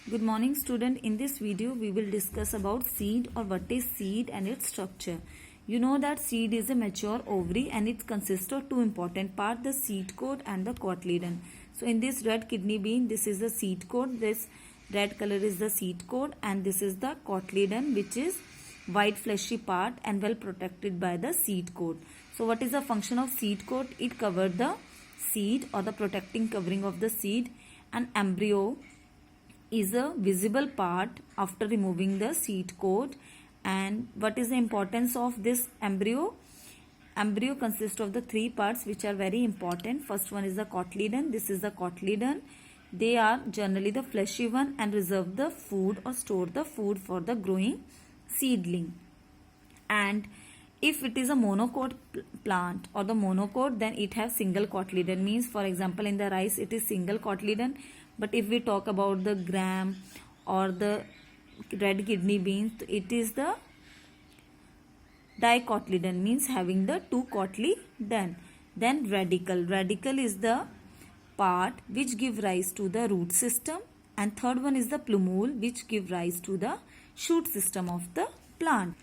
Good morning student. In this video we will discuss about seed or what is seed and its structure. You know that seed is a mature ovary and it consists of two important parts, the seed coat and the cotyledon. So in this red kidney bean, this is the seed coat, this red color is the seed coat, and this is the cotyledon, which is white fleshy part and well protected by the seed coat. So what is the function of seed coat? It covers the seed or the protecting covering of the seed. An embryo is a visible part after removing the seed coat. And what is the importance of this embryo? Embryo consists of the three parts which are very important. First one is the cotyledon. This is the cotyledon. They are generally the fleshy one and reserve the food or store the food for the growing seedling. And if it is a monocot plant or the monocot, then it has single cotyledon. Means, for example, in the rice it is single cotyledon. But if we talk about the gram or the red kidney beans, it is the dicotyledon, means having the two cotyledon. Then radicle. Radicle is the part which give rise to the root system. And third one is the plumule, which give rise to the shoot system of the plant.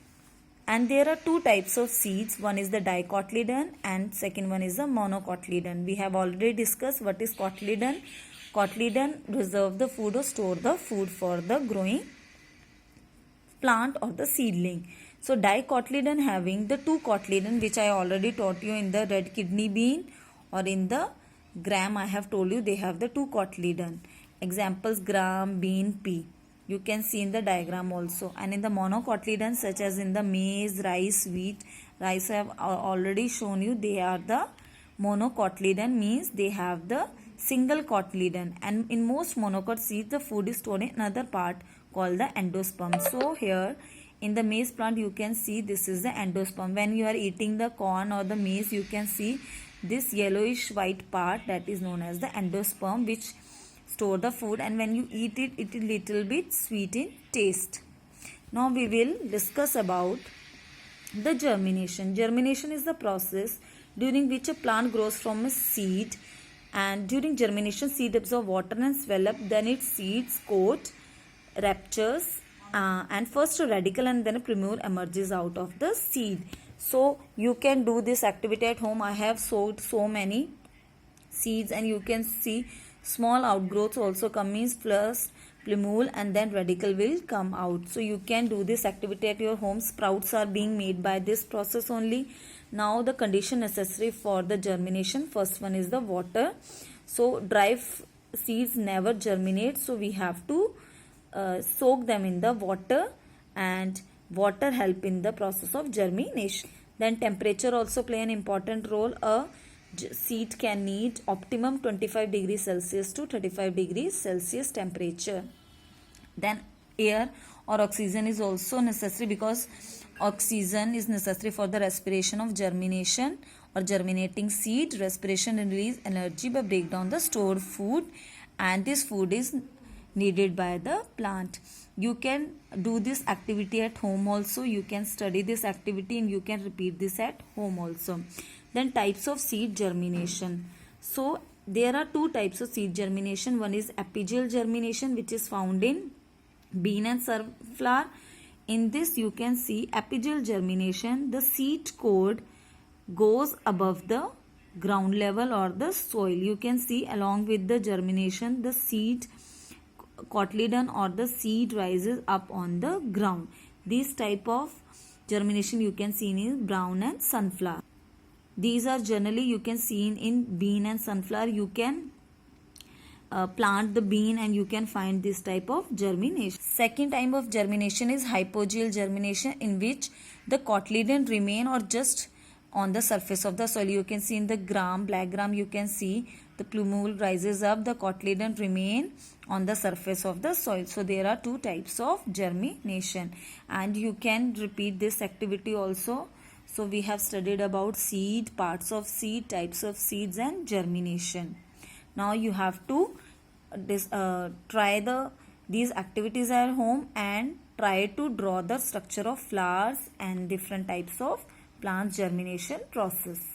And there are two types of seeds. One is the dicotyledon and second one is the monocotyledon. We have already discussed what is cotyledon. Cotyledon reserve the food or store the food for the growing plant or the seedling. So dicotyledon having the two cotyledon, which I already taught you in the red kidney bean, or in the gram I have told you they have the two cotyledon. Examples: gram, bean, pea. You can see in the diagram also. And in the monocotyledon, such as in the maize, rice, wheat. Rice I have already shown you, they are the monocotyledon, means they have the single cotyledon. And in most monocot seeds, the food is stored in another part called the endosperm. So here in the maize plant, you can see this is the endosperm. When you are eating the corn or the maize, you can see this yellowish white part, that is known as the endosperm, which store the food, and when you eat it, it is little bit sweet in taste. Now we will discuss about the germination. Germination is the process during which a plant grows from a seed, and during germination seed absorb water and swell up, then its seeds coat ruptures, and first a radicle and then a plumule emerges out of the seed. So you can do this activity at home. I have sowed so many seeds and you can see small outgrowths also come, means first plumule and then radicle will come out. So you can do this activity at your home. Sprouts are being made by this process only. Now the condition necessary for the germination, first one is the water. So dry seeds never germinate, so we have to soak them in the water, and water help in the process of germination. Then temperature also play an important role. A seed can need optimum 25 degrees Celsius to 35 degrees Celsius temperature. Then air or oxygen is also necessary, because oxygen is necessary for the respiration of germination or germinating seed. Respiration release energy by break down the stored food, and this food is needed by the plant. You can do this activity at home also. You can study this activity and you can repeat this at home also. Then types of seed germination. So there are two types of seed germination. One is apigeal germination, which is found in bean and sunflower. In this you can see apigeal germination, the seed coat goes above the ground level or the soil. You can see along with the germination, the seed cotyledon or the seed rises up on the ground. This type of germination you can see in brown and sunflower. These are generally you can see in bean and sunflower. You can plant the bean and you can find this type of germination. Second type of germination is hypogeal germination, in which the cotyledon remain or just on the surface of the soil. You can see in the gram, black gram, you can see the plumule rises up, the cotyledon remain on the surface of the soil. So there are two types of germination, and you can repeat this activity also. So we have studied about seed, parts of seed, types of seeds, and germination. Now you have to try these activities at home and try to draw the structure of flowers and different types of plant germination process.